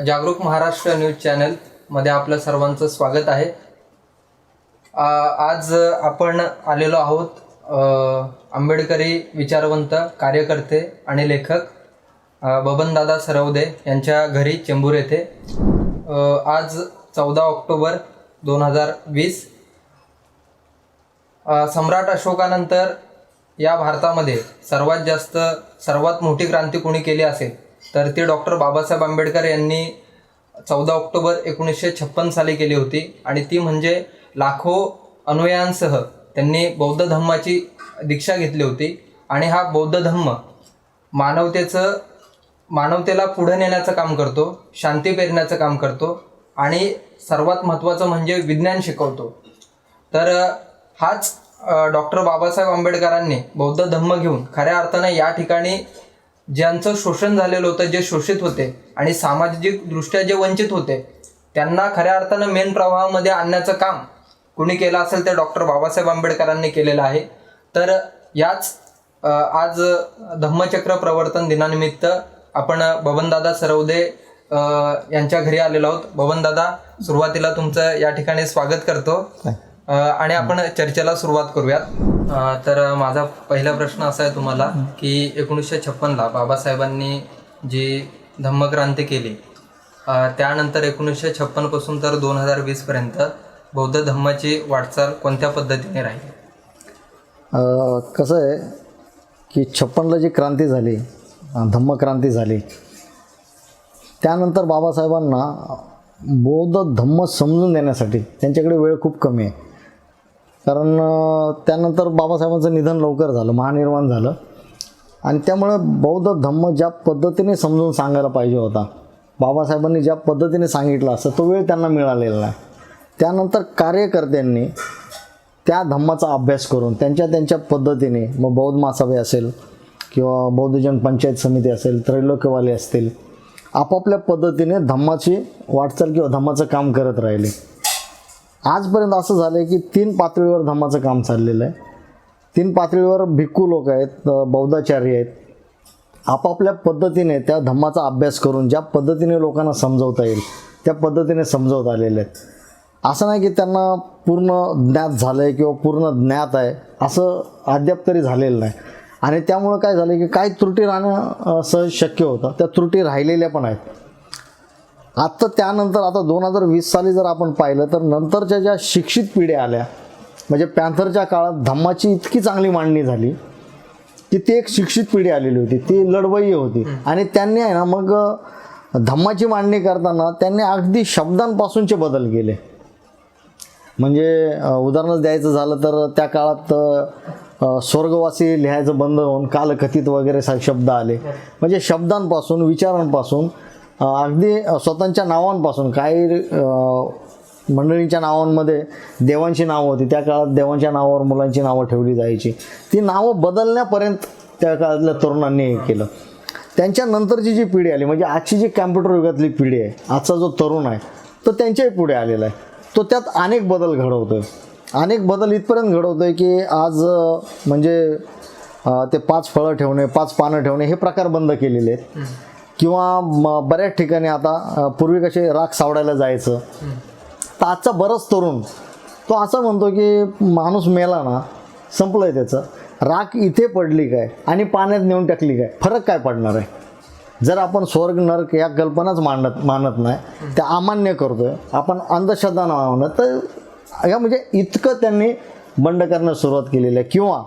जागरूक Maharashtra news channel मध्ये आपलं सर्वांचं स्वागत आहे। आज आपण आलेलो आहोत आंबेडकरी विचारवंत कार्यकर्ते आणि लेखक बबनदादा सरवदे यांच्या घरी चेंबूर येथे। आज 14 ऑक्टोबर 2020 सम्राट अशोकानंतर या भारतामध्ये सर्वात मोठी क्रांती कोणी केली असेल तर ती डॉक्टर बाबासाहेब आंबेडकर यांनी 14 ऑक्टोबर 1956 साली केली होती। आणि ती म्हणजे लाखो अनुयायांसह त्यांनी बौद्ध धम्माची दीक्षा घेतली होती। आणि हा बौद्ध धम्म मानवतेला पुढे नेण्याचं काम करतो, शांती पेरण्याचं काम करतो आणि सर्वात महत्त्वाचं म्हणजे विज्ञान शिकवतो। तर हाच डॉक्टर बाबासाहेब आंबेडकरांनी बौद्ध धम्म घेऊन खऱ्या अर्थाने या ठिकाणी ज्यांचं शोषण झालेलं होतं, जे शोषित होते आणि सामाजिकदृष्ट्या जे वंचित होते, त्यांना खऱ्या अर्थानं मेन प्रवाहामध्ये आणण्याचं काम कुणी केलं असेल तर डॉक्टर बाबासाहेब आंबेडकरांनी केलेलं आहे। तर याच आज धम्मचक्र प्रवर्तन दिनानिमित्त आपण बबनदादा सरवदे यांच्या घरी आलेलो आहोत। बबनदादा, सुरुवातीला तुमचं या ठिकाणी स्वागत करतो आणि आपण चर्चेला सुरुवात करूयात। तर माझा पहिला प्रश्न असा आहे तुम्हाला की 1956ला बाबासाहेबांनी जी धम्मक्रांती केली, त्यानंतर 1956 पासून तर 2020 पर्यंत बौद्ध धम्माची वाटचाल कोणत्या पद्धतीने राहिली? कसं आहे की 56ला जी क्रांती झाली, धम्मक्रांती झाली, त्यानंतर बाबासाहेबांना बौद्ध धम्म समजून देण्यासाठी त्यांच्याकडे वेळ खूप कमी आहे। कारण त्यानंतर बाबासाहेबांचं निधन लवकर झालं, महानिर्वाण झालं आणि त्यामुळे बौद्ध धम्म ज्या पद्धतीने समजून सांगायला पाहिजे होता, बाबासाहेबांनी ज्या पद्धतीने सांगितलं असं, तो वेळ त्यांना मिळालेला नाही। त्यानंतर कार्यकर्त्यांनी त्या धम्माचा अभ्यास करून त्यांच्या पद्धतीने, मग बौद्ध महासभा असेल किंवा बौद्धजन पंचायत समिती असेल, त्रैलोक्यवाले असतील, आपापल्या पद्धतीने धम्माची वाटचाल किंवा धम्माचं काम करत राहिले। आजपर्यंत असं झालं आहे की 3 पातळीवर धम्माचं काम चाललेलं आहे। 3 पातळीवर भिक्खू लोक आहेत, बौद्धाचार्य आहेत, आपापल्या पद्धतीने त्या धम्माचा अभ्यास करून ज्या पद्धतीने लोकांना समजवता येईल त्या पद्धतीने समजवत आलेले आहेत। असं नाही की त्यांना पूर्ण ज्ञात झालं आहे किंवा पूर्ण ज्ञात आहे असं अद्याप तरी झालेलं नाही। आणि त्यामुळं काय झालं की काही त्रुटी राहणं सहज शक्य होतं, त्या त्रुटी राहिलेल्या पण आहेत। आता त्यानंतर आता 2020 साली जर आपण पाहिलं तर नंतरच्या ज्या शिक्षित पिढ्या आल्या, म्हणजे पॅन्थरच्या काळात धम्माची इतकी चांगली मांडणी झाली की ती एक शिक्षित पिढी आलेली होती, ती लढवय्ये होती। आणि त्यांनी आहे ना मग धम्माची मांडणी करताना त्यांनी अगदी शब्दांपासूनचे बदल केले। म्हणजे उदाहरणच द्यायचं झालं तर त्या काळात स्वर्गवासी लिहायचं बंद होऊन कालकथित वगैरे शब्द आले। म्हणजे शब्दांपासून, विचारांपासून, अगदी स्वतःच्या नावांपासून, काही मंडळींच्या नावांमध्ये देवांची नावं होती, त्या काळात देवांच्या नावावर मुलांची नावं ठेवली जायची, ती नावं बदलण्यापर्यंत त्या काळातल्या तरुणांनी हे केलं। त्यांच्या नंतरची जी पिढी आली, म्हणजे आजची जी कॅम्प्युटर युगातली पिढी आहे, आजचा जो तरुण आहे तो त्यांच्याही पुढे आलेला आहे, तो त्यात अनेक बदल घडवतोय। अनेक बदल इथपर्यंत घडवतोय की आज म्हणजे ते 5 फळं ठेवणे, 5 पानं ठेवणे हे प्रकार बंद केलेले आहेत। किंवा बऱ्याच ठिकाणी आता पूर्वी कसे राख सावडायला जायचं, तर आजचा बरंच तरुण तो असं म्हणतो की माणूस मेला ना, संपलं आहे त्याचं, राख इथे पडली काय आणि पाण्यात नेऊन टाकली काय, फरक काय पडणार आहे? जर आपण स्वर्ग नरक या कल्पनाच मानत नाही, त्या अमान्य करतोय, आपण अंधश्रद्धा नावानं, तर या म्हणजे इतकं त्यांनी बंड करण्यास सुरुवात केलेली आहे। किंवा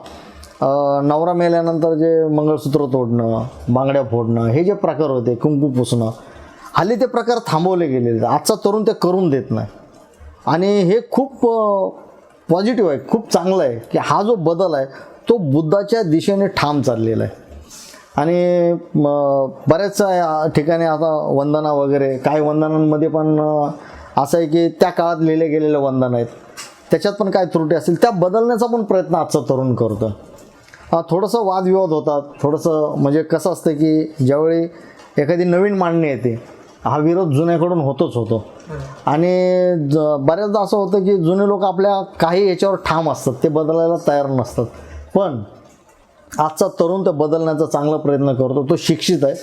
नवरा मेल्यानंतर जे मंगळसूत्र तोडणं, बांगड्या फोडणं, हे जे प्रकार होते, कुंकू पुसणं, हल्ली ते प्रकार थांबवले गेलेले। आजचा तरुण ते करून देत नाही आणि हे खूप पॉझिटिव्ह आहे, खूप चांगलं आहे की हा जो बदल आहे तो बुद्धाच्या दिशेने ठाम चाललेला आहे। आणि बऱ्याच ठिकाणी आता वंदना वगैरे, काही वंदनांमध्ये पण असं आहे की त्या काळात लिहिले गेलेले वंदन आहेत, त्याच्यात पण काय त्रुटी असतील त्या बदलण्याचा पण प्रयत्न आजचा तरुण करतो। थोडंसं वादविवाद होतात, थोडंसं म्हणजे कसं असतं की ज्यावेळी एखादी नवीन मांडणी येते, हा विरोध जुन्याकडून होतो आणि बऱ्याचदा असं होतं की जुने लोक आपल्या काही याच्यावर ठाम असतात, ते बदलायला तयार नसतात। पण आजचा तरुण ते बदलण्याचा चांगला प्रयत्न करतो, तो शिक्षित आहे,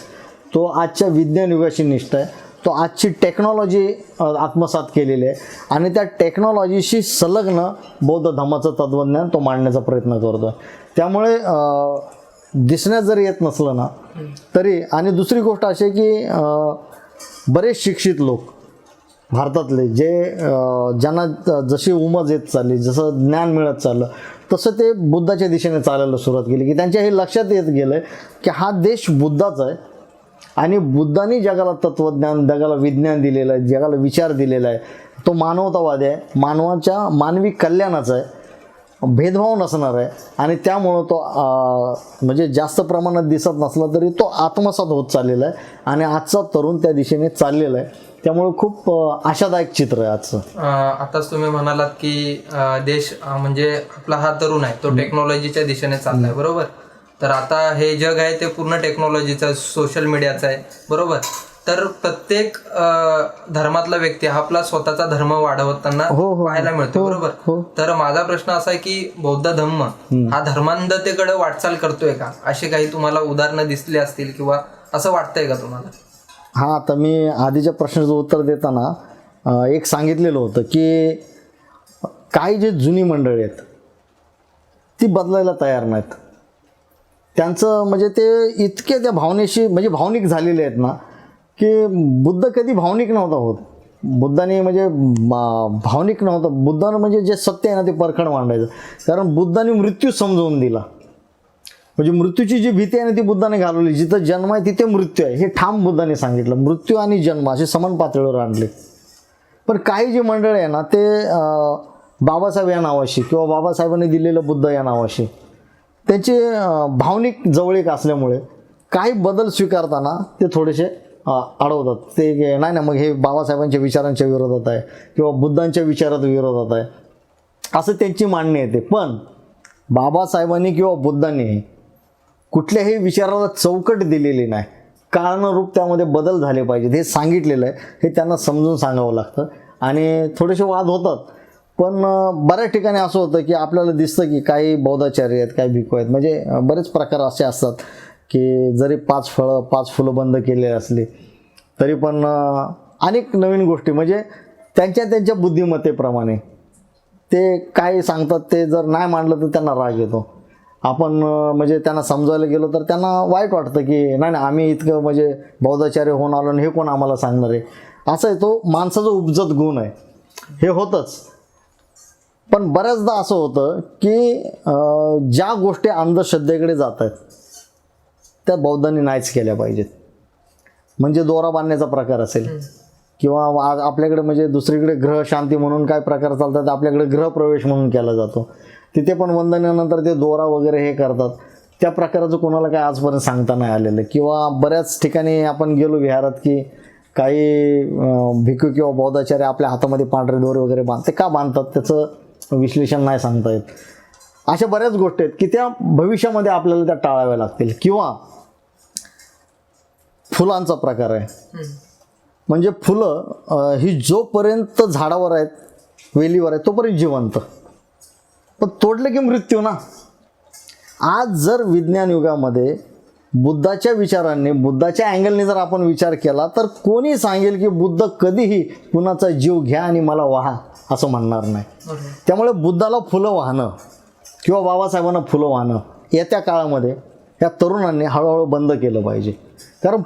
तो आजच्या विज्ञान युगाशी निष्ठ आहे, तो तो आजची टेक्नॉलॉजी आत्मसात केलेली आहे आणि त्या टेक्नॉलॉजीशी संलग्न बौद्ध धम्माचं तत्त्वज्ञान तो मांडण्याचा प्रयत्न करतो आहे. त्यामुळे दिसण्यात जरी येत नसलं ना तरी, आणि दुसरी गोष्ट अशी आहे की बरेच शिक्षित लोक भारतातले जे ज्यांना जशी उमज येत चालली, जसं ज्ञान मिळत चाललं, तसं ते बुद्धाच्या दिशेने चालायला सुरुवात केली की त्यांच्या हे लक्षात येत गेलं की हा देश बुद्धाचा आहे आणि बुद्धांनी जगाला तत्त्वज्ञान, जगाला विज्ञान दिलेलं आहे, जगाला विचार दिलेला आहे, तो मानवतावादी आहे, मानवी कल्याणाचा आहे, भेदभाव नसणार आहे आणि त्यामुळं तो म्हणजे जास्त प्रमाणात दिसत नसला तरी तो आत्मसात होत चाललेला आहे आणि आजचा तरुण त्या दिशेने चाललेला आहे. त्यामुळे खूप आशादायक चित्र आहे आजचं. आताच तुम्ही म्हणालात की देश म्हणजे आपला हा तरुण आहे तो टेक्नॉलॉजीच्या दिशेने चाललाय, बरोबर. तर आता हे जग आहे ते पूर्ण टेक्नॉलॉजीचं, सोशल मीडियाचं आहे, बरोबर. तर प्रत्येक धर्मातला व्यक्ती हा आपला स्वतःचा धर्म वाढवताना पाहायला मिळतो, बरोबर. तर माझा प्रश्न असा आहे की बौद्ध धम्म हा धर्मांधतेकडे वाटचाल करतोय का? असे काही तुम्हाला उदाहरणं दिसली असतील किंवा असं वाटतंय का तुम्हाला? हां, आता मी आधीच्या प्रश्नाचं उत्तर देताना एक सांगितलेलं होतं की काही जे जुनी मंडळी आहेत ती बदलायला तयार नाहीत. त्यांचं म्हणजे ते इतके त्या भावनेशी म्हणजे भावनिक झालेले आहेत ना की बुद्ध कधी भावनिक नव्हता होत. बुद्धाने म्हणजे भावनिक नव्हतं. बुद्धानं म्हणजे जे सत्य आहे ना ते परखड मांडायचं. कारण बुद्धाने मृत्यू समजवून दिला. म्हणजे मृत्यूची जी भीती आहे ना ती बुद्धाने घालवली. जिथं जन्म आहे तिथे मृत्यू आहे हे ठाम बुद्धाने सांगितलं. मृत्यू आणि जन्म असे समान पातळीवर आणले. पण काही जी मंडळ आहे ना ते बाबासाहेब या नावाशी किंवा बाबासाहेबांनी दिलेलं बुद्ध या नावाशी त्यांचे भावनिक जवळीक असल्यामुळे काही बदल स्वीकारताना ते थोडेसे अडवतात. ते नाही ना मग हे बाबासाहेबांच्या विचारांच्या विरोधात आहे किंवा बुद्धांच्या विचारात विरोधात आहे असं त्यांची मांडणी येते. पण बाबासाहेबांनी किंवा बुद्धांनी कुठल्याही विचाराला चौकट दिलेली नाही. काळानुरूप त्यामध्ये बदल झाले पाहिजेत हे सांगितलेलं आहे. हे त्यांना समजून सांगावं लागतं आणि थोडेसे वाद होतात. पण बऱ्याच ठिकाणी असं होतं की आपल्याला दिसतं की काही बौद्धाचार्य आहेत, काही भिक्खू आहेत, म्हणजे बरेच प्रकार असे असतात की जरी 5 फुलं बंद केलेली असली तरी पण अनेक नवीन गोष्टी म्हणजे त्यांच्या बुद्धिमत्तेप्रमाणे ते काय सांगतात ते जर नाही मांडलं तर त्यांना राग येतो. आपण म्हणजे त्यांना समजायला गेलो तर त्यांना वाईट वाटतं की नाही आम्ही इतकं म्हणजे बौद्धाचार्य होऊन आलो आणि हे कोण आम्हाला सांगणार आहे. असं आहे, तो माणसाचा उपजत गुण आहे, हे होतंच. पण बऱ्याचदा असं होतं की ज्या गोष्टी अंधश्रद्धेकडे जात आहेत त्या बौद्धांनी नाहीच केल्या पाहिजेत. म्हणजे दोरा बांधण्याचा प्रकार असेल किंवा आपल्याकडे म्हणजे दुसरीकडे ग्रह शांती म्हणून काय प्रकार चालतात, आपल्याकडे ग्रहप्रवेश म्हणून केला जातो. तिथे पण वंदनेनंतर ते दोरा वगैरे हे करतात. त्या प्रकाराचं कोणाला काय आजपर्यंत सांगता नाही आलेलं. किंवा बऱ्याच ठिकाणी आपण गेलो विहारात की काही भिक्खू किंवा बौद्धाचार्य आपल्या हातामध्ये पांढरे दोरे वगैरे बांधते. का बांधतात त्याचं विश्लेषण नाही सांगता येत. अशा बऱ्याच गोष्टी आहेत की त्या भविष्यामध्ये आपल्याला त्या टाळाव्या लागतील. किंवा फुलांचा प्रकार आहे. म्हणजे फुलं ही जोपर्यंत झाडावर आहेत, वेलीवर आहेत तोपर्यंत जिवंत, पण तोडलं की मृत्यू ना. आज जर विज्ञान युगामध्ये बुद्धाच्या विचारांनी, बुद्धाच्या अँगलने जर आपण विचार केला तर कोणी सांगेल की बुद्ध कधीही कुणाचा जीव घ्या आणि मला वाहा असं म्हणणार नाही. त्यामुळे बुद्धाला फुलं वाहणं किंवा बाबासाहेबांना फुलं वाहणं येत्या काळामध्ये या तरुणांनी हळूहळू बंद केलं पाहिजे. कारण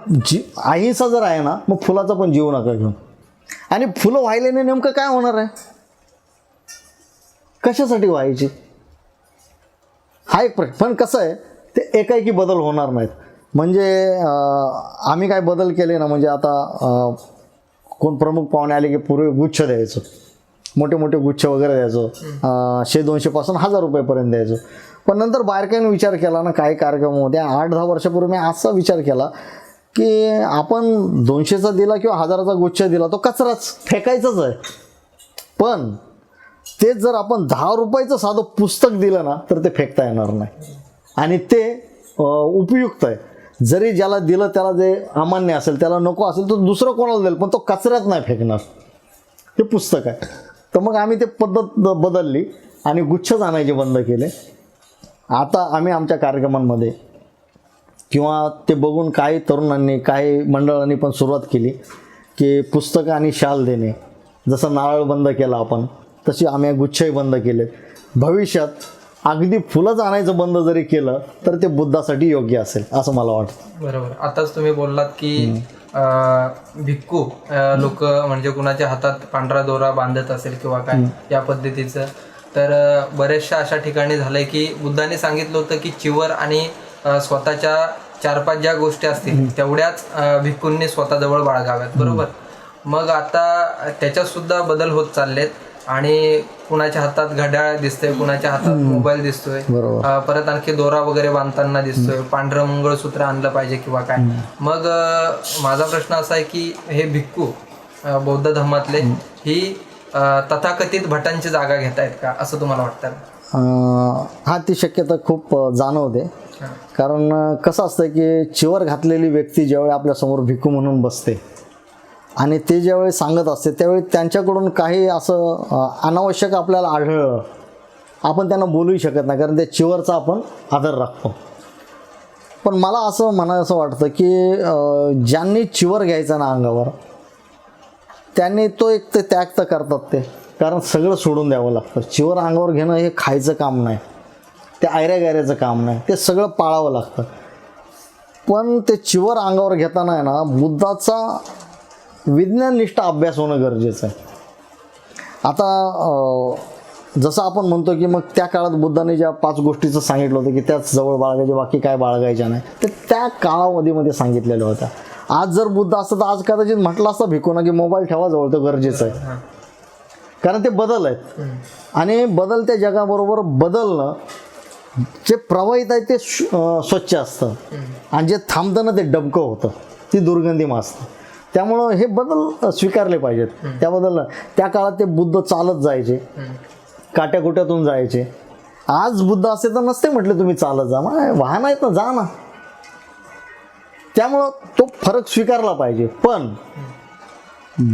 अहिंसा जर आहे ना मग फुलाचा पण जीव नका घेऊन. आणि फुलं वाहिल्याने नेमकं काय होणार आहे, कशासाठी व्हायची हा एक प्रश्न. पण कसं आहे ते एकाएकी बदल होणार नाहीत. म्हणजे आम्ही काय बदल केले ना, म्हणजे आता कोण प्रमुख पाहुणे आले की पूर्वी गुच्छ द्यायचो, मोठे मोठे गुच्छ वगैरे द्यायचो, 100-200 पासून 1000 रुपयेपर्यंत द्यायचो. पण नंतर बारकाईने विचार केला ना, काही कार्यक्रमामध्ये 8-10 वर्षापूर्वी मी असा विचार केला की आपण 200चा दिला किंवा 1000चा गुच्छ दिला तो कचराच, फेकायचंच आहे. पण तेच जर आपण 10 रुपयाचं साधं पुस्तक दिलं ना तर ते फेकता येणार नाही आणि ते उपयुक्त आहे. जरी ज्याला दिलं त्याला जे अमान्य असेल, त्याला नको असेल तर दुसरं कोणाला देईल, पण तो कचऱ्यात नाही फेकणार, ते पुस्तक आहे. तर मग आम्ही ते पद्धत बदलली आणि गुच्छच आणायचे बंद केले. आता आम्ही आमच्या कार्यक्रमांमध्ये किंवा ते बघून काही तरुणांनी, काही मंडळांनी पण सुरुवात केली की पुस्तकं आणि शाल देणे, जसं नारळ बंद केला आपण तशी आम्ही गुच्छही बंद केलेत. भविष्यात अगदी फुलंच आणायचं बंद जरी केलं तर ते बुद्धासाठी योग्य असेल असं मला वाटतं. बरोबर. आताच तुम्ही बोललात की भिक्खू लोक म्हणजे कुणाच्या हातात पांढरा दोरा बांधत असेल किंवा काय या पद्धतीचं, तर बऱ्याचशा अशा ठिकाणी झालंय की बुद्धाने सांगितलं होतं की चिवर आणि स्वतःच्या 4-5 ज्या गोष्टी असतील तेवढ्याच भिक्खूंनी स्वतःजवळ बाळगाव्यात. बरोबर. मग आता त्याच्यात सुद्धा बदल होत चाललेत आणि कुणाच्या हातात घड्याळ दिसतंय, कुणाच्या हातात मोबाईल दिसतोय, परत आणखी दोरा वगैरे बांधताना दिसतोय, पांढरं मंगळसूत्र आणलं पाहिजे किंवा काय. मग माझा प्रश्न असा आहे की हे भिक्खू बौद्ध धर्मातले ही तथाकथित भटांची जागा घेत आहेत का असं तुम्हाला वाटतं? हा, ती शक्यता खूप जाणवते. कारण कसं असतं की चिवर घातलेली व्यक्ती ज्यावेळी आपल्यासमोर भिक्खू म्हणून बसते आणि ते ज्यावेळी सांगत असते त्यावेळी त्यांच्याकडून काही असं अनावश्यक आपल्याला आढळलं, आपण त्यांना बोलूही शकत नाही कारण त्या चिवरचा आपण आदर राखतो. पण मला असं म्हणायचं वाटतं की ज्यांनी चिवर घ्यायचा ना अंगावर, त्यांनी तो एक ते त्याग तर करतात ते, कारण सगळं सोडून द्यावं लागतं. चिवर अंगावर घेणं हे खायचं काम नाही, ते आयऱ्या गायऱ्याचं काम नाही, ते सगळं पाळावं लागतं. पण ते चिवर अंगावर घेताना आहे ना बुद्धाचा विज्ञाननिष्ठ अभ्यास होणं गरजेचं आहे. आता जसं आपण म्हणतो की मग त्या काळात बुद्धाने ज्या 5 गोष्टीचं सांगितलं होतं की त्याच जवळ बाळगायचे, बाकी काय बाळगायच्या नाही, ते त्या काळामध्ये सांगितलेल्या होत्या. आज जर बुद्ध असतं तर आज कदाचित म्हटलं असतं भिक्खूंना की मोबाईल ठेवा जवळ, तो गरजेचं आहे. कारण ते बदल आहेत आणि बदलत्या जगाबरोबर बदलणं जे प्रवाहित आहे ते स्वच्छ असतं आणि जे थांबतं ना ते डबकं होतं, ती दुर्गंधी माजतं. त्यामुळं हे बदल स्वीकारले पाहिजेत. त्याबद्दल त्या काळात ते बुद्ध चालत जायचे, काट्याकुट्यातून जायचे. आज बुद्ध असे तर नसते म्हटले तुम्ही चालत जा, मग वाहन आहेत ना, जा ना. त्यामुळं तो फरक स्वीकारला पाहिजे. पण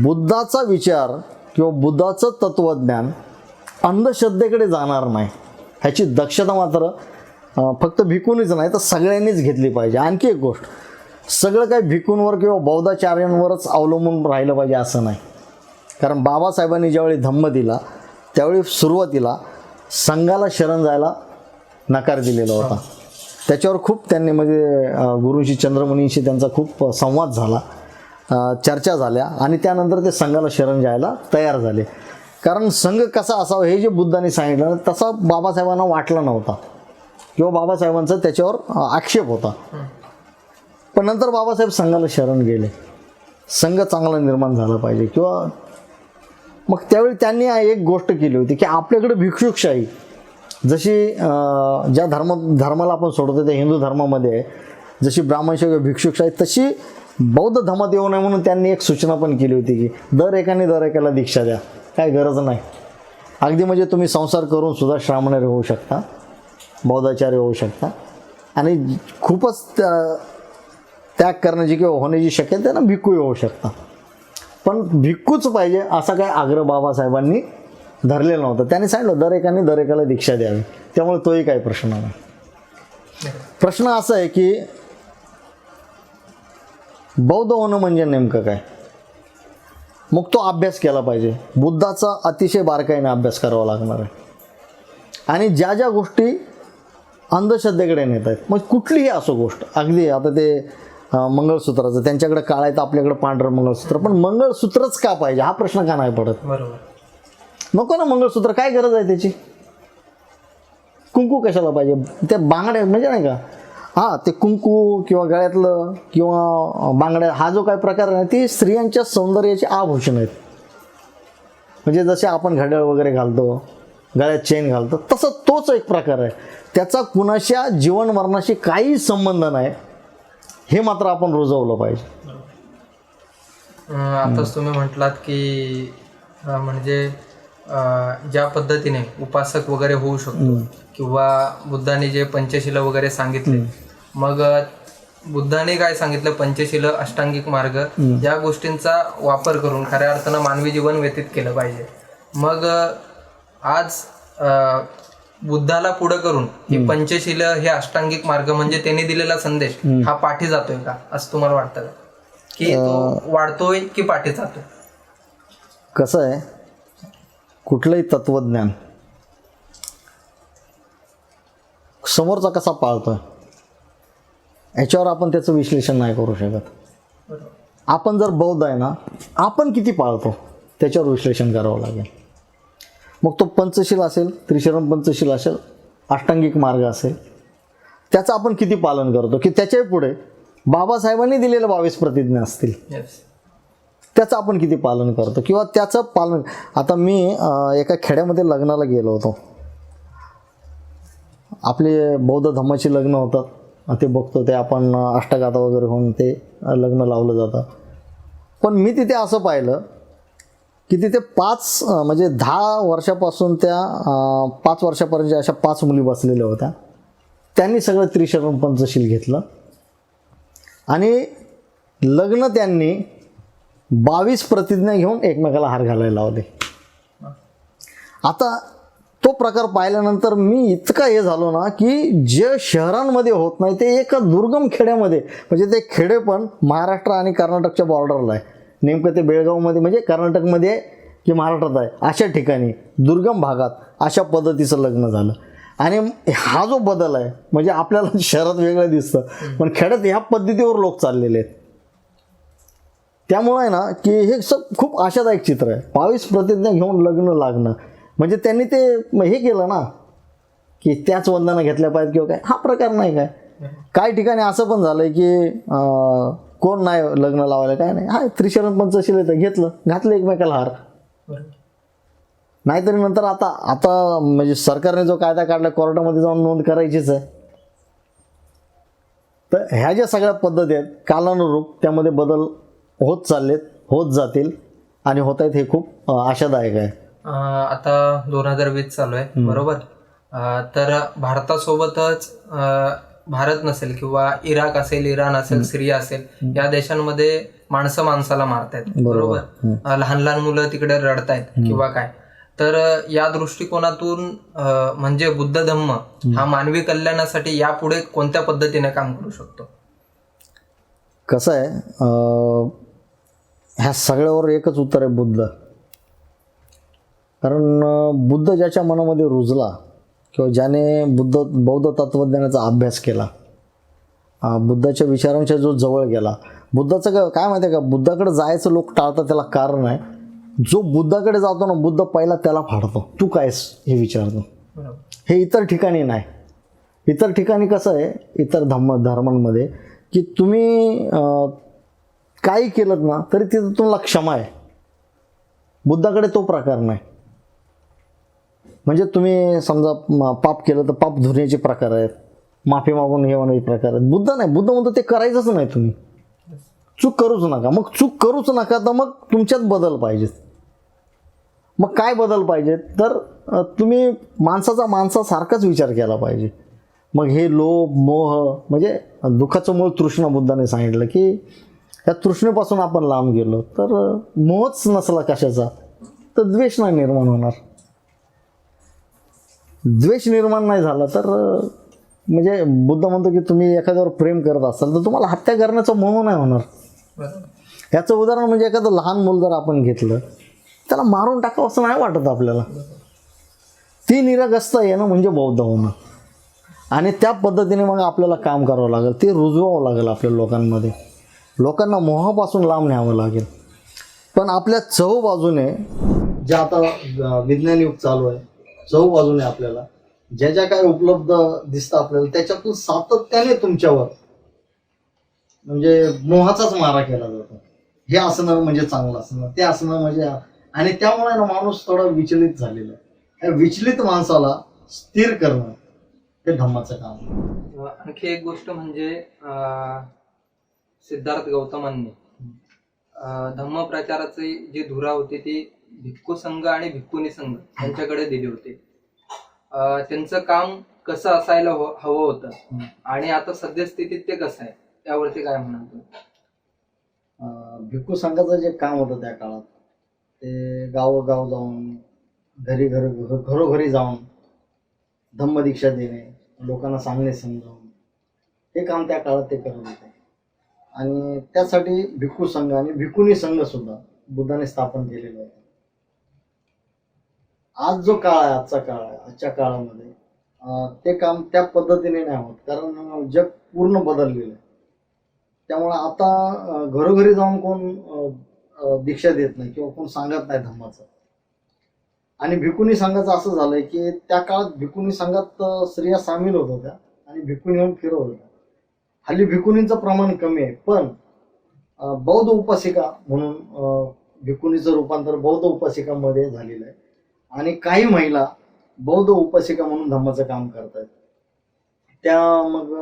बुद्धाचा विचार किंवा बुद्धाचं तत्त्वज्ञान अंधश्रद्धेकडे जाणार नाही, ह्याची दक्षता मात्र फक्त भिक्खूंनीच नाही तर सगळ्यांनीच घेतली पाहिजे. आणखी एक गोष्ट, सगळं काही भिक्खूंवर किंवा बौद्धाचार्यांवरच अवलंबून राहिलं पाहिजे असं नाही. कारण बाबासाहेबांनी ज्यावेळी धम्म दिला त्यावेळी सुरुवातीला संघाला शरण जायला नकार दिलेला होता. त्याच्यावर खूप त्यांनी म्हणजे गुरुजी चंद्रमणींशी त्यांचा खूप संवाद झाला, चर्चा झाल्या आणि त्यानंतर ते संघाला शरण जायला तयार झाले. कारण संघ कसा असावा हे जे बुद्धांनी सांगितलं तसा बाबासाहेबांना वाटला नव्हता किंवा बाबासाहेबांचा त्याच्यावर आक्षेप होता. पण नंतर बाबासाहेब संघाला शरण गेले, संघ चांगला निर्माण झाला पाहिजे किंवा मग त्यावेळी त्यांनी एक गोष्ट केली होती की आपल्याकडे भिक्षुकशाही जशी ज्या धर्माला आपण सोडतो त्या हिंदू धर्मामध्ये जशी ब्राह्मणशाही किंवा भिक्षुकशाही तशी बौद्ध धर्मात येऊ नये म्हणून त्यांनी एक सूचना पण केली होती की दर एकाला दीक्षा द्या, काय गरज नाही. अगदी म्हणजे तुम्ही संसार करून सुद्धा श्रामणेर होऊ शकता, बौद्धाचार्य होऊ शकता आणि खूपच त्याग करण्याची किंवा होण्याची शक्यता ना भिक्खू होऊ शकता. पण भिक्खूच पाहिजे असा काय आग्रह बाबासाहेबांनी धरलेला नव्हता. त्यांनी सांगितलं दर एकाला दीक्षा द्यावी, त्यामुळे तोही काही प्रश्न नाही. प्रश्न असा आहे की बौद्ध होणं म्हणजे नेमकं काय, मग तो अभ्यास केला पाहिजे. बुद्धाचा अतिशय बारकाईने अभ्यास करावा लागणार आहे आणि ज्या ज्या गोष्टी अंधश्रद्धेकडे नेत आहेत, मग कुठलीही असो गोष्ट, अगदी आता ते मंगळसूत्राचं त्यांच्याकडे काळं आहे तर आपल्याकडे पांढरं मंगळसूत्र, पण मंगळसूत्रच का पाहिजे हा प्रश्न का नाही पडत. बरोबर. नको ना मंगळसूत्र, काय गरज आहे त्याची. कुंकू कशाला पाहिजे, त्या बांगड्या म्हणजे नाही का, हां ते कुंकू किंवा गळ्यातलं किंवा बांगड्या हा जो काय प्रकार आहे ती स्त्रियांच्या सौंदर्याचे आभूषण आहेत. म्हणजे जसे आपण घड्याळ वगैरे घालतो, गळ्यात चेन घालतो, तसं तोच एक प्रकार आहे. त्याचा कुणाच्या जीवन मरणाशी काही संबंध नाही, हे मात्र आपण रुजवलं पाहिजे. आताच तुम्ही म्हटलात की म्हणजे ज्या पद्धतीने उपासक वगैरे होऊ शकतो किंवा बुद्धाने जे पंचशील वगैरे सांगितले, मग बुद्धाने काय सांगितलं, पंचशील अष्टांगिक मार्ग या गोष्टींचा वापर करून खऱ्या अर्थानं मानवी जीवन व्यतीत केलं पाहिजे. मग आज बुद्धाला पुढं करून ही पंचशील हे अष्टांगिक मार्ग म्हणजे त्यांनी दिलेला संदेश हा पाठी जातोय का असं तुम्हाला वाटतं का? की तो वाढतोय की पाठी जातोय? कसं आहे, कुठलंही तत्त्वज्ञान समोरचा कसा पाळतोय याच्यावर आपण त्याचं विश्लेषण नाही करू शकत. आपण जर बौद्ध आहे ना, आपण किती पाळतो त्याच्यावर विश्लेषण करावं लागेल. मग तो पंचशील असेल, त्रिशरण पंचशील असेल, अष्टांगिक मार्ग असेल, त्याचं आपण किती पालन करतो, की त्याच्याही पुढे बाबासाहेबांनी दिलेल्या 22 प्रतिज्ञा असतील, त्याचं आपण किती पालन करतो किंवा त्याचं पालन. आता मी एका खेड्यामध्ये लग्नाला गेलो होतो. आपले बौद्ध धम्माची लग्न होतात, ते बघतो, ते आपण अष्टगाथा वगैरे होऊन ते लग्न लावलं जातं. पण मी तिथे असं पाहिलं की तिथे 5 म्हणजे 10 वर्षापासून त्या 5 वर्षापर्यंत अशा 5 मुली बसलेल्या होत्या. त्यांनी सगळं त्रिशरण पंचशील घेतलं आणि लग्न त्यांनी 22 प्रतिज्ञा घेऊन एकमेकाला हार घालायला लावले. आता तो प्रकार पाहिल्यानंतर मी इतका हे झालो ना, की जे शहरांमध्ये होत नाही ते एका दुर्गम खेड्यामध्ये, म्हणजे ते खेडे पण महाराष्ट्र आणि कर्नाटकच्या बॉर्डरला आहे. नेमकं ते बेळगावमध्ये, म्हणजे कर्नाटकमध्ये की महाराष्ट्रात आहे, अशा ठिकाणी दुर्गम भागात अशा पद्धतीचं लग्न झालं. आणि हा जो बदल आहे, म्हणजे आपल्याला शहरात वेगळं दिसतं, पण खेड्यात ह्या पद्धतीवर लोक चाललेले आहेत. त्यामुळे आहे ना, की हे खूप आशादायक चित्र आहे. 22 प्रतिज्ञा घेऊन लग्न लागणं म्हणजे त्यांनी ते हे केलं ना, की त्याच वंदना घेतल्या पाहिजेत किंवा काय, हा प्रकार नाही. काय काही ठिकाणी असं पण झालं आहे की कोण नाही लग्न लावायला, काय नाही, हा त्रिशरण पंचशील येतं, घेतलं, घातलं एकमेकाला हार. नाहीतरी नंतर आता म्हणजे सरकारने जो कायदा काढला, कोर्टामध्ये जाऊन नोंद करायचीच आहे. तर ह्या ज्या सगळ्या पद्धती आहेत, कालानुरूप त्यामध्ये बदल होत चाललेत, होत जातील आणि होत आहेत. हे खूप आशादायक आहे. आता 2020 चालू आहे, बरोबर? तर भारतासोबतच भारत नसेल किंवा इराक असेल, इराण असेल, सिरिया असेल, या देशांमध्ये माणसं माणसाला मारतायत, बरोबर? लहान लहान मुलं तिकडे रडतायत किंवा काय. तर या दृष्टिकोनातून म्हणजे बुद्ध धम्म हा मानवी कल्याणासाठी यापुढे कोणत्या पद्धतीने काम करू शकतो? कसं आहे, ह्या सगळ्यावर एकच उत्तर आहे, बुद्ध. कारण बुद्ध ज्याच्या मनामध्ये रुजला किंवा ज्याने बौद्ध तत्त्वज्ञानाचा अभ्यास केला, बुद्धाच्या विचारांच्या जो जवळ गेला, बुद्धाचं काय माहिती आहे का, बुद्धाकडे जायचं लोक टाळतात, त्याला कारण आहे. जो बुद्धाकडे जातो ना, बुद्ध पहिला त्याला फाडतो, तू कायस हे विचारतो. हे इतर ठिकाणी नाही. इतर ठिकाणी कसं आहे, इतर धर्मांमध्ये की तुम्ही काही केलं ना तरी तिथं तुम्हाला क्षमा आहे. बुद्धाकडे तो प्रकार नाही. म्हणजे तुम्ही समजा पाप केलं तर पाप धुण्याचे प्रकार आहेत, माफी मागून हे होण्याचे प्रकार आहेत. बुद्ध नाही, बुद्ध म्हणतो ते करायचंच नाही, तुम्ही चूक करूच नका. मग चूक करूच नका तर मग तुमच्यात बदल पाहिजेत. मग काय बदल पाहिजेत, तर तुम्ही माणसासारखाच विचार केला पाहिजे. मग हे लोभ मोह म्हणजे दुःखाचं मूळ तृष्णा, बुद्धाने सांगितलं की या तृष्णेपासून आपण लांब गेलो तर मोहच नसला कशाचा तर द्वेष नाही निर्माण होणार. द्वेष निर्माण नाही झाला तर म्हणजे बुद्ध म्हणतो की तुम्ही एखाद्यावर प्रेम करत असाल तर तुम्हाला हत्या करण्याचा मोह नाही होणार. याचं उदाहरण म्हणजे एखादं लहान मूल जर आपण घेतलं, त्याला मारून टाकावं असं नाही वाटत आपल्याला. ती निरागसता येणं म्हणजे बौद्ध होणं. आणि त्या पद्धतीने मग आपल्याला काम करावं लागेल, ते रुजवावं लागेल आपल्या लोकांमध्ये. लोकांना मोहापासून लांब न्यावं लागेल. पण आपल्या चहूबाजूने जे आता विज्ञान युग चालू आहे, चहूबाजूने आपल्याला ज्या काय उपलब्ध दिसतं आपल्याला, त्याच्यातून सातत्याने तुमच्यावर म्हणजे मोहाचाच मारा केला जातो. हे असणं म्हणजे चांगलं असणं, ते असणं म्हणजे, आणि त्यामुळे ना माणूस थोडा विचलित झालेला आहे. विचलित माणसाला स्थिर करणं हे धम्माचं काम. आणखी एक गोष्ट म्हणजे सिद्धार्थ गौतमांनी धम्म प्रचाराची जी धुरा होती ती भिक्खू संघ आणि भिक्खुनी संघ यांच्याकडे दिली होती. त्यांचं काम कसं असायला हवं होतं आणि आता सद्यस्थितीत ते कसं आहे त्यावरती काय म्हणाल? भिक्खू संघाचं जे काम होतं त्या काळात, ते गावोगाव जाऊन घरोघरी जाऊन धम्मदीक्षा देणे, लोकांना सांगणे समजावून, हे काम त्या काळात ते करत होते. आणि त्यासाठी भिक्खू संघ आणि भिक्खुनी संघ सुद्धा बुद्धाने स्थापन केलेला होता. आज जो काळ आहे, आजचा काळ आहे, आजच्या काळामध्ये ते काम त्या पद्धतीने नाही होत, कारण जग पूर्ण बदललेलं आहे. त्यामुळे आता घरोघरी जाऊन कोण दीक्षा देत नाही किंवा कोण सांगत नाही धम्माचं. आणि भिक्खुनी संघाचं असं झालंय की त्या काळात भिक्खुनी संघात स्त्रिया सामील होत होत्या आणि भिक्खुनी होऊन फिरत होत्या. हल्ली भिक्खुनींचं प्रमाण कमी आहे, पण बौद्ध उपासिका म्हणून भिक्खुनीचं रूपांतर बौद्ध उपासिकांमध्ये झालेलं आहे. आणि काही महिला बौद्ध उपासिका म्हणून धम्माचं काम करतात. त्या मग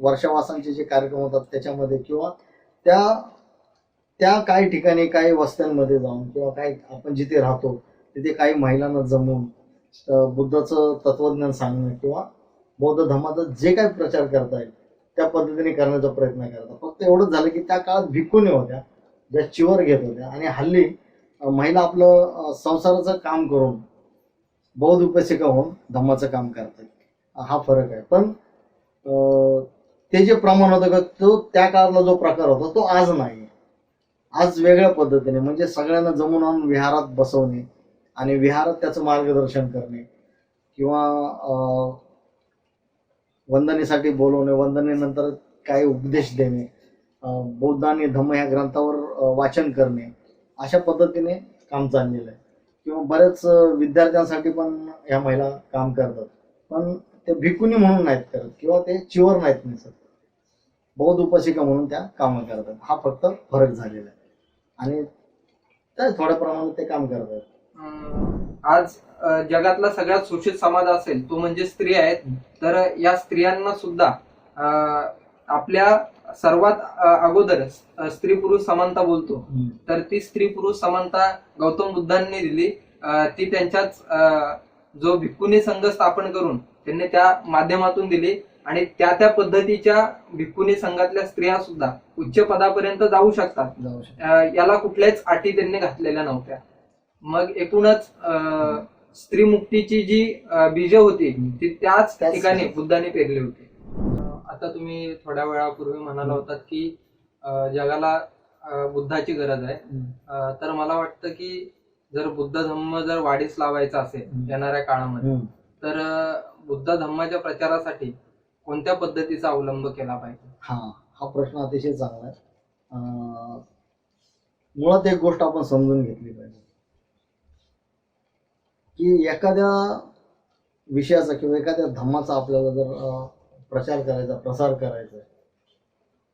वर्षावासांचे जे कार्यक्रम होतात त्याच्यामध्ये किंवा त्या त्या काही ठिकाणी काही वस्त्यांमध्ये जाऊन किंवा काही आपण जिथे राहतो तिथे काही महिलांना जमवून बुद्धाचं तत्वज्ञान सांगणं किंवा बौद्ध धर्माचा जे काही प्रचार करता येईल त्या पद्धतीने करण्याचा प्रयत्न करतात. फक्त एवढंच झालं की त्या काळात भिक्खुनी होत्या ज्या चिवर घेत होत्या आणि हल्ली महिला आपलं संसाराचं काम करून बौद्ध उपासिका होऊन धम्माचं काम करतात. हा फरक आहे. पण ते जे प्रमाण होतं तो त्या काळातला जो प्रकार होता तो आज नाही. आज वेगळ्या पद्धतीने म्हणजे सगळ्यांना जमून आणून विहारात बसवणे आणि विहारात त्याचं मार्गदर्शन करणे किंवा वंदनेसाठी बोलवणे, वंदनेनंतर काही उपदेश देणे, बौद्ध आणि धम्म ह्या ग्रंथावर वाचन करणे, अशा पद्धतीने काम चाललेलं आहे. किंवा बऱ्याच विद्यार्थ्यांसाठी पण ह्या महिला काम करतात, पण ते भिक्खुनी म्हणून नाहीत करत किंवा ते चिवर नाहीत नसत, बौद्ध उपासिका म्हणून त्या कामं करतात. हा फक्त फरक झालेला आहे आणि त्या थोड्या प्रमाणात ते काम करतात. आज जगातला सगळ्यात शोषित समाज असेल तो म्हणजे स्त्री आहेत. तर या स्त्रियांना सुद्धा आपल्या सर्वात अगोदर स्त्री पुरुष समानता बोलतो, तर ती स्त्री पुरुष समानता गौतम बुद्धांनी दिली. ती त्यांच्याच जो भिक्खुनी संघ स्थापन करून त्यांनी त्या माध्यमातून दिली आणि त्या पद्धतीच्या भिक्खुनी संघातल्या स्त्रिया सुद्धा उच्च पदापर्यंत जाऊ शकतात. याला कुठल्याच अटी त्यांनी घातलेल्या नव्हत्या. मग एकूणच स्त्री मुक्तीची जी बीज होती ती त्याच ठिकाणी बुद्धाने पेरली होती. आता तुम्ही थोड्या वेळापूर्वी म्हणाला होतात की जगाला बुद्धाची गरज आहे. तर मला वाटतं की जर बुद्ध धम्म जर वाढीस लावायचा असेल येणाऱ्या काळामध्ये, तर बुद्ध धम्माच्या प्रचारासाठी कोणत्या पद्धतीचा अवलंब केला पाहिजे? हा प्रश्न अतिशय चांगला आहे. मुळात एक गोष्ट आपण समजून घेतली पाहिजे की एखाद्या विषयाचा किंवा एखाद्या धम्माचा आपल्याला जर प्रचार करायचा, प्रसार करायचा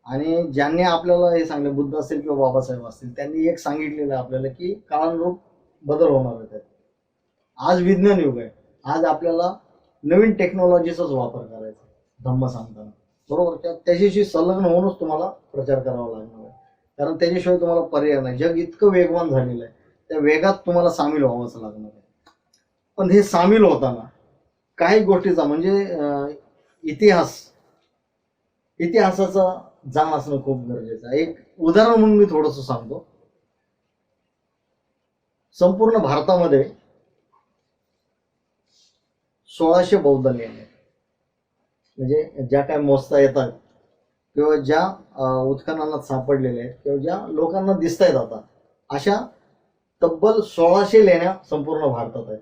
आणि ज्यांनी आपल्याला हे सांगितलं, बुद्ध असेल किंवा बाबासाहेब असतील, त्यांनी एक सांगितलेलं आहे आपल्याला की काळानुरूप बदल होणार आहे. आज विज्ञान युग आहे. आज आपल्याला नवीन टेक्नॉलॉजीचाच वापर करायचा धम्म सांगताना, बरोबर. त्याच्याशी संलग्न होऊनच तुम्हाला प्रचार करावा लागणार आहे, कारण त्याच्याशिवाय तुम्हाला पर्याय नाही. जग इतकं वेगवान झालेलं आहे, त्या वेगात तुम्हाला सामील व्हावंच लागणार आहे. पण हे सामील होताना काही गोष्टीचा म्हणजे इतिहासाचा जाण असणं खूप गरजेचं आहे. एक उदाहरण म्हणून मी थोडंसं सांगतो. संपूर्ण भारतामध्ये 1600 बौद्ध लेण्या, म्हणजे ज्या काय मोजता येतात किंवा ज्या उत्खननात सापडलेल्या आहेत किंवा ज्या लोकांना दिसत आहेत आता, अशा तब्बल 1600 लेण्या संपूर्ण भारतात आहेत.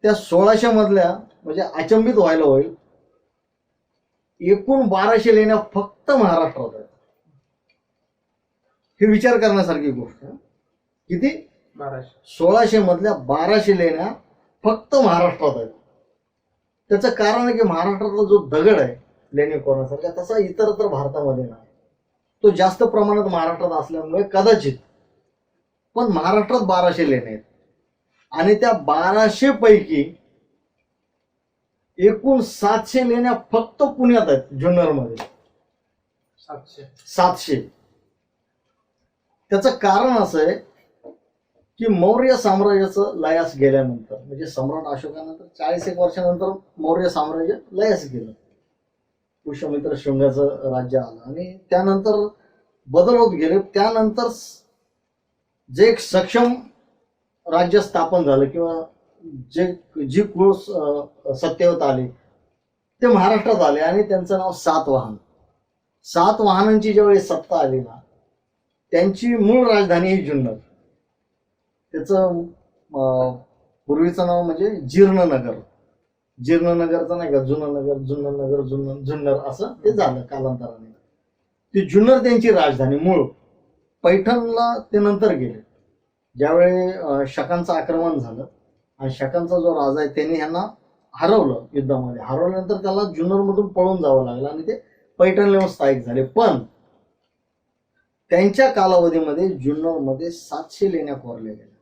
त्या 1600 मधल्या म्हणजे अचंबित व्हायला होईल, एकूण 1200 लेण्या फक्त महाराष्ट्रात आहेत. हे विचार करण्यासारखी गोष्ट आहे. किती? 1600 मधल्या 1200 लेण्या फक्त महाराष्ट्रात आहेत. त्याचं कारण आहे की महाराष्ट्रातला जो दगड आहे लेणी कोरण्यासारखा, तसा इतरत्र भारतामध्ये नाही. तो जास्त प्रमाणात महाराष्ट्रात असल्यामुळे कदाचित, पण महाराष्ट्रात 1200 लेण्या आहेत आणि त्या 1200 पैकी एकूण 700 लेण्या फक्त पुण्यात आहेत, जुन्नरमध्ये. 700. त्याचं कारण असं आहे की मौर्य साम्राज्याचं लयास गेल्यानंतर, म्हणजे सम्राट अशोकानंतर 40 वर्षानंतर मौर्य साम्राज्य लयास गेलं. पुष्यमित्र शृंगाचं राज्य आलं आणि त्यानंतर बदल होत गेले. त्यानंतर जे एक सक्षम राज्य स्थापन झालं किंवा जी कुळ सत्तेवर आले ते महाराष्ट्रात आले आणि त्यांचं नाव सातवाहन. सातवाहनांची ज्यावेळी सत्ता आली ना, त्यांची मूळ राजधानी ही जुन्नर. त्याचं पूर्वीचं नाव म्हणजे जीर्णनगर. जीर्णनगरचं नाही का, जुननगर, जुन्नर, जुन्नर असं ते झालं कालांतराने. ती जुन्नर त्यांची राजधानी मूळ. पैठणला ते नंतर गेले, ज्यावेळी शकांचं आक्रमण झालं आणि शकांचा जो राजा आहे त्यांनी ह्यांना हरवलं युद्धामध्ये. हरवल्यानंतर त्याला जुन्नरमधून पळून जावं लागलं आणि ते पैठणला येऊन स्थायिक झाले. पण त्यांच्या कालावधीमध्ये जुन्नरमध्ये 700 लेण्या कोरल्या गेल्या.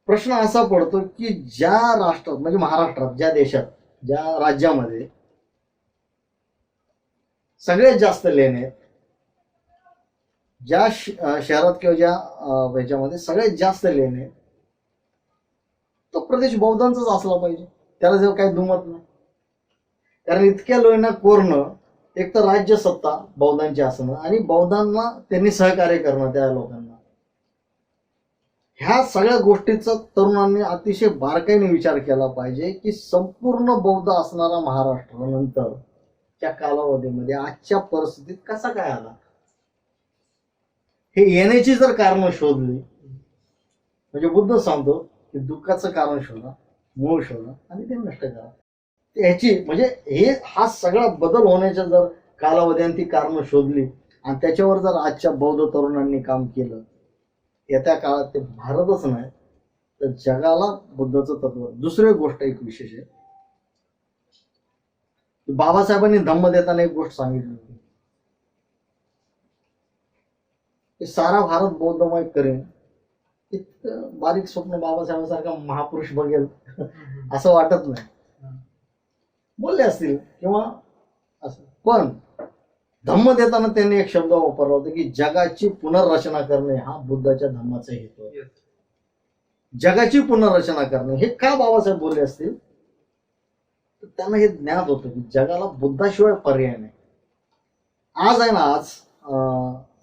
प्रश्न असा पडतो की ज्या राष्ट्रात म्हणजे महाराष्ट्रात, ज्या देशात, ज्या राज्यामध्ये सगळ्यात जास्त लेण्या आहेत, ज्या शहरात किंवा ज्या ह्याच्यामध्ये सगळ्यात जास्त लेण्या आहेत, तो प्रदेश बौद्धांचाच असला पाहिजे. त्याला जेव्हा काही दुमत नाही. कारण इतक्या लेण्या कोरणं, एक तर राज्य सत्ता बौद्धांची असणं आणि बौद्धांना त्यांनी सहकार्य करणं त्या लोकांना, ह्या सगळ्या गोष्टीचा तरुणांनी अतिशय बारकाईने विचार केला पाहिजे की संपूर्ण बौद्ध असणारा महाराष्ट्र नंतर च्या कालावधीमध्ये आजच्या परिस्थितीत कसा काय आला. हे येण्याची जर कारण शोधली, म्हणजे बुद्ध सांगतो की दुःखाचं कारण शोधा, मूळ शोधा आणि ते नष्ट करा. ह्याची म्हणजे हा सगळा बदल होण्याच्या जर कालावधीने ती कारण शोधली आणि त्याच्यावर जर आजच्या बौद्ध तरुणांनी काम केलं, येत्या काळात ते भारतच नाही तर जगाला बुद्धाचं तत्व. दुसरी गोष्ट एक विशेष आहे, बाबासाहेबांनी धम्म देताना एक गोष्ट सांगितली होती की सारा भारत बौद्धमय करेन. इतकं बारीक स्वप्न बाबासाहेबांसारखा महापुरुष बघेल असं वाटत नाही. बोलले असतील किंवा असं, पण धम्म देताना त्यांनी एक शब्द वापरला होता की जगाची पुनर्रचना करणे हा बुद्धाच्या धम्माचा हेतू आहे. जगाची पुनर्रचना करणे हे का बाबासाहेब बोलले असतील, तर त्यांना हे ज्ञात होतं की जगाला बुद्धाशिवाय पर्याय नाही. आज आहे ना, आज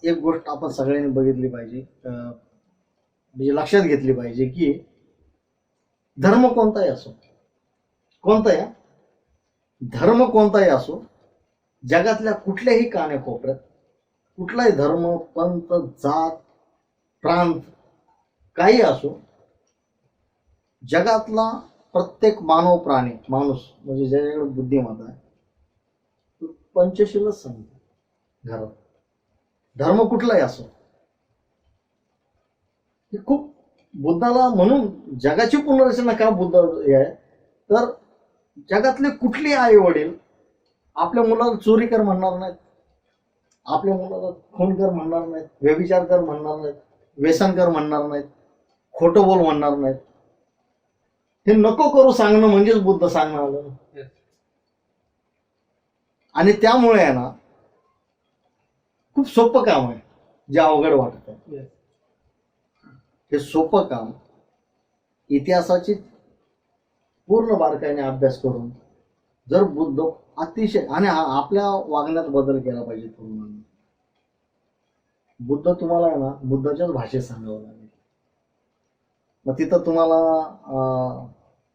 एक गोष्ट आपण सगळ्यांनी बघितली पाहिजे, म्हणजे लक्षात घेतली पाहिजे की धर्म कोणताही असो, कोणताही धर्म कोणताही असो, जगातल्या कुठल्याही कानाकोपऱ्यात कुठलाही धर्म, पंथ, जात, प्रांत काही असो, जगातला प्रत्येक मानव प्राणी, माणूस म्हणजे ज्याच्याकडे बुद्धिमत्ता आहे, पंचशीलच सांगतो घरात. धर्म कुठलाही असो. हे खूप बुद्धाला, म्हणून जगाची पुनर्रचना का बुद्ध हे आहे, तर जगातले कुठले आई वडील आपल्या मुलाला चोरी कर म्हणणार नाहीत, आपल्या मुलाला खून कर म्हणणार नाहीत, व्यभिचार कर म्हणणार नाहीत, व्यसन कर म्हणणार नाहीत, खोटं बोल म्हणणार नाहीत. हे नको करू सांगणं म्हणजेच बुद्ध सांगणं आलं. आणि त्यामुळे आहे ना, खूप सोपं काम आहे जे अवघड वाटत आहे. हे सोपं काम इतिहासाची पूर्ण बारकाईने अभ्यास करून जर बुद्ध अतिशय, आणि आपल्या वागण्यात बदल केला पाहिजे तरुणांनी. बुद्ध तुम्हाला आहे ना बुद्धाच्याच भाषेत सांगावं लागेल. मग तिथं तुम्हाला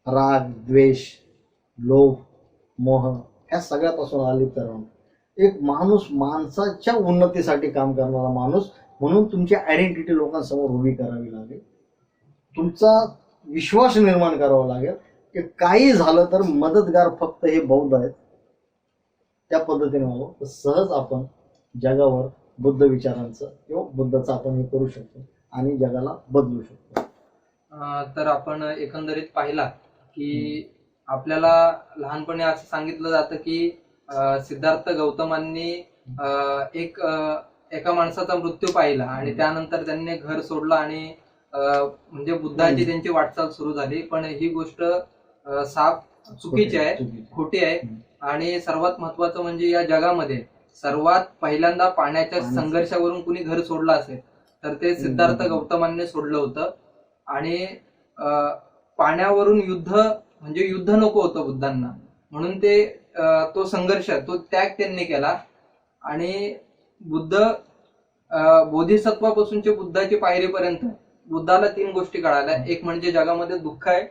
राग, द्वेष, लोभ, मोह ह्या सगळ्यापासून अलिप्त राहून एक माणूस, माणसाच्या उन्नतीसाठी काम करणारा माणूस म्हणून तुमची आयडेंटिटी लोकांसमोर उभी करावी लागेल. तुमचा विश्वास निर्माण करावा लागेल की काही झालं तर मदतगार फक्त हे बौद्ध आहेत. त्या पद्धतीने व्हावं तर सहज आपण जगावर बुद्ध विचारांचं किंवा बुद्धाचं आपण हे करू शकतो आणि जगाला बदलू शकतो. तर आपण एकंदरीत पाहिला की आपल्याला लहानपणी असं सांगितलं जातं की सिद्धार्थ गौतमांनी एका माणसाचा मृत्यू पाहिला आणि त्यानंतर त्यांनी घर सोडलं आणि म्हणजे बुद्धाची त्यांची वाटचाल सुरू झाली. पण ही गोष्ट साफ चुकीची आहे, खोटी आहे. आणि सर्वात महत्वाचं म्हणजे या जगामध्ये सर्वात पहिल्यांदा पाण्याच्या संघर्षावरून कुणी घर सोडलं असेल तर ते सिद्धार्थ गौतमांनी सोडलं होतं. आणि पाण्यावरून युद्ध म्हणजे युद्ध नको होतं बुद्धांना, म्हणून ते तो संघर्ष, तो त्याग त्यांनी केला. आणि बुद्ध बोधिसत्वापासूनचे बुद्धाची पायरीपर्यंत बुद्धाला 3 गोष्टी कळाल्या. एक म्हणजे जगामध्ये दुःख आहे,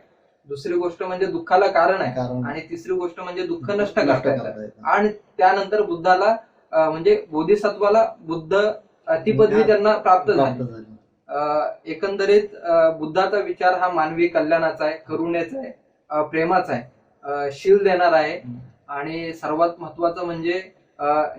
दुसरी गोष्ट म्हणजे दुःखाला कारण आहे, कारण. आणि तिसरी गोष्ट म्हणजे दुःख नष्ट नष्ट करता करता येतं. येतं. आणि त्यानंतर बुद्धाला म्हणजे बोधिसत्वाला बुद्ध ती पदवी त्यांना प्राप्त झाली. एकंदरीत बुद्धाचा विचार हा मानवी कल्याणाचा आहे, करुणेचा आहे, प्रेमाचा आहे, शील देणारा आहे, आणि सर्वात महत्वाचं म्हणजे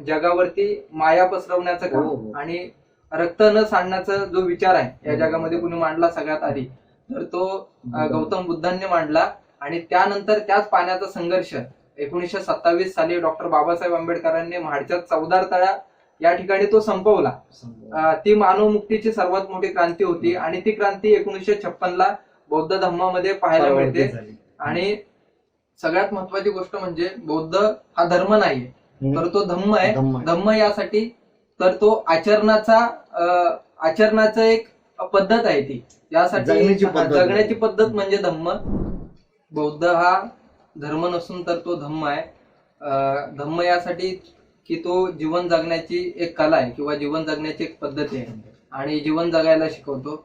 जगावरती माया पसरवण्याचं हो, हो. काम आणि रक्त न सांडण्याचा जो विचार आहे या जगामध्ये कुणी मांडला सगळ्यात आधी, तर तो गौतम बुद्धांनी मांडला. आणि त्यानंतर त्याच पाण्याचा संघर्ष 1927 साली डॉक्टर बाबासाहेब आंबेडकरांनी महाडच्या चौदार तळा या ठिकाणी तो संपवला. ती मानवमुक्तीची सर्वात मोठी क्रांती होती, आणि ती क्रांती 1956 ला बौद्ध धम्मामध्ये पाहायला मिळते. आणि सगळ्यात महत्वाची गोष्ट म्हणजे बौद्ध हा धर्म नाहीये, तर तो धम्म आहे. धम्म यासाठी तर तो आचरणाचं एक पद्धत आहे, ती यासाठी जगण्याची पद्धत म्हणजे धम्म. बौद्ध हा धर्म नसून तर तो धम्म आहे. धम्म यासाठी की तो जीवन जगण्याची एक कला आहे किंवा जीवन जगण्याची एक पद्धती आहे, आणि जीवन जगायला शिकवतो.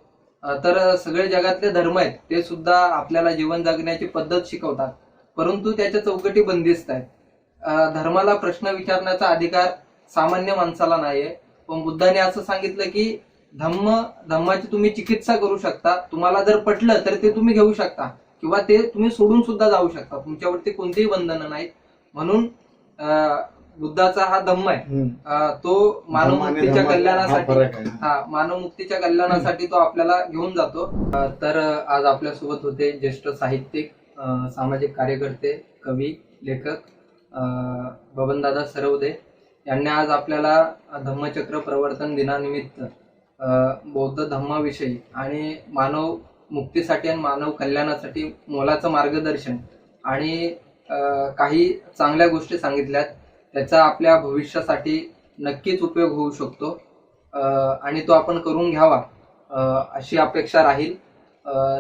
तर सगळे जगातले धर्म आहेत ते सुद्धा आपल्याला जीवन जगण्याची पद्धत शिकवतात, परंतु त्याच्या चौकटी बंदिस्त आहेत. धर्माला प्रश्न विचारण्याचा अधिकार सामान्य माणसाला नाहीये. पण बुद्धाने असं सांगितलं की धम्माची तुम्ही चिकित्सा करू शकता, तुम्हाला जर पटलं तर ते तुम्ही घेऊ शकता, किंवा ते तुम्ही सोडून सुद्धा जाऊ शकता, तुमच्यावरती कोणतीही बंधनं नाहीत. म्हणून बुद्धाचा हा धम्म आहे, तो मानवमुक्तीच्या कल्याणासाठी मानवमुक्तीच्या कल्याणासाठी तो आपल्याला घेऊन जातो. तर आज आपल्यासोबत होते ज्येष्ठ साहित्यिक, सामाजिक कार्यकर्ते, कवी, लेखक बबनदादा सरवदे यांनी आज आपल्याला धम्मचक्र प्रवर्तन दिनानिमित्त बौद्ध धम्माविषयी आणि मानव मुक्तीसाठी आणि मानव कल्याणासाठी मोलाचं मार्गदर्शन आणि काही चांगल्या गोष्टी सांगितल्यात. त्याचा आपल्या भविष्यासाठी नक्कीच उपयोग होऊ शकतो, आणि तो आपण करून घ्यावा अशी अपेक्षा राहील.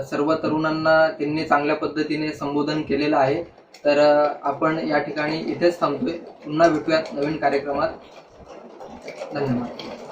सर्व तरुणांना त्यांनी चांगल्या पद्धतीने संबोधन केलेलं आहे. तर आपण या ठिकाणी इथेच थांबतोय. पुन्हा भेटूयात नवीन कार्यक्रमात. धन्यवाद.